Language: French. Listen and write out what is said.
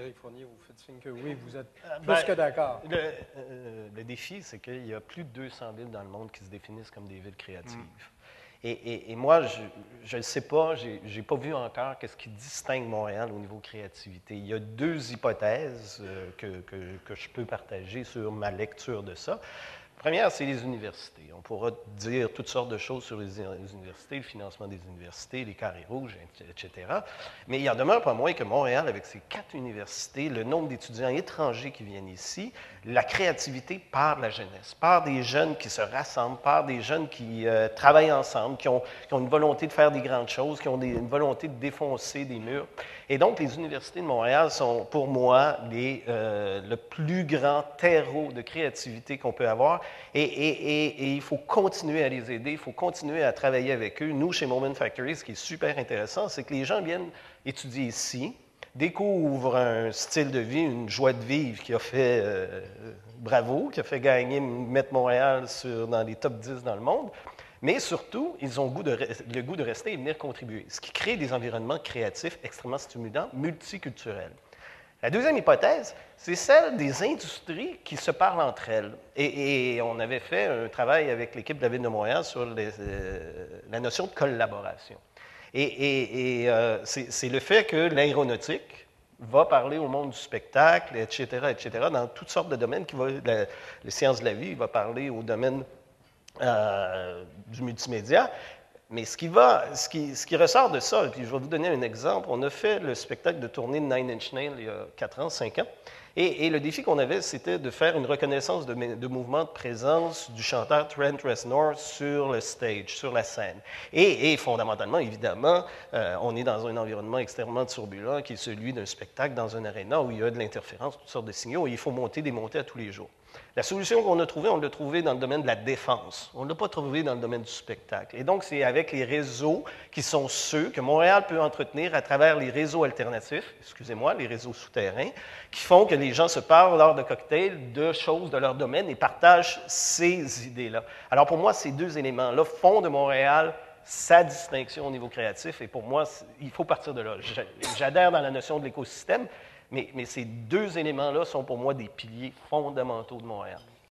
Éric Fournier, vous faites signe que oui, vous êtes plus que d'accord. Le défi, c'est qu'il y a plus de 200 villes dans le monde qui se définissent comme des villes créatives. Et moi, je ne sais pas, je n'ai pas vu encore qu'est-ce qui distingue Montréal au niveau créativité. Il y a deux hypothèses que je peux partager sur ma lecture de ça. La première, c'est les universités. On pourra dire toutes sortes de choses sur les universités, le financement des universités, les carrés rouges, etc. Mais il en demeure pas moins que Montréal, avec ses 4 universités, le nombre d'étudiants étrangers qui viennent ici, la créativité part de la jeunesse, part des jeunes qui se rassemblent, part des jeunes qui travaillent ensemble, qui ont une volonté de faire des grandes choses, qui ont une volonté de défoncer des murs. Et donc, les universités de Montréal sont, pour moi, le plus grand terreau de créativité qu'on peut avoir. Et il faut continuer à les aider, il faut continuer à travailler avec eux. Nous, chez Moment Factory, ce qui est super intéressant, c'est que les gens viennent étudier ici, découvrent un style de vie, une joie de vivre qui a fait bravo, qui a fait gagner, mettre Montréal dans les top 10 dans le monde. Mais surtout, ils ont le goût de rester et venir contribuer, ce qui crée des environnements créatifs extrêmement stimulants, multiculturels. La deuxième hypothèse, c'est celle des industries qui se parlent entre elles. Et on avait fait un travail avec l'équipe de la Ville de Montréal sur la notion de collaboration. C'est le fait que l'aéronautique va parler au monde du spectacle, etc., dans toutes sortes de domaines. Les sciences de la vie va parler au domaine du multimédia. Mais ce qui ressort de ça, et puis je vais vous donner un exemple, on a fait le spectacle de tournée de Nine Inch Nails il y a 4 ans, 5 ans, et le défi qu'on avait, c'était de faire une reconnaissance de mouvement de présence du chanteur Trent Reznor sur le stage, sur la scène. Et fondamentalement, évidemment, on est dans un environnement extrêmement turbulent qui est celui d'un spectacle dans un aréna où il y a de l'interférence, toutes sortes de signaux, et il faut démonter à tous les jours. La solution qu'on a trouvée, on l'a trouvée dans le domaine de la défense. On ne l'a pas trouvée dans le domaine du spectacle. Et donc, c'est avec les réseaux qui sont ceux que Montréal peut entretenir à travers les réseaux alternatifs, les réseaux souterrains, qui font que les gens se parlent lors de cocktails de choses de leur domaine et partagent ces idées-là. Alors, pour moi, ces deux éléments-là font de Montréal sa distinction au niveau créatif. Et pour moi, il faut partir de là. J'adhère dans la notion de l'écosystème, mais ces deux éléments-là sont pour moi des piliers fondamentaux de Montréal.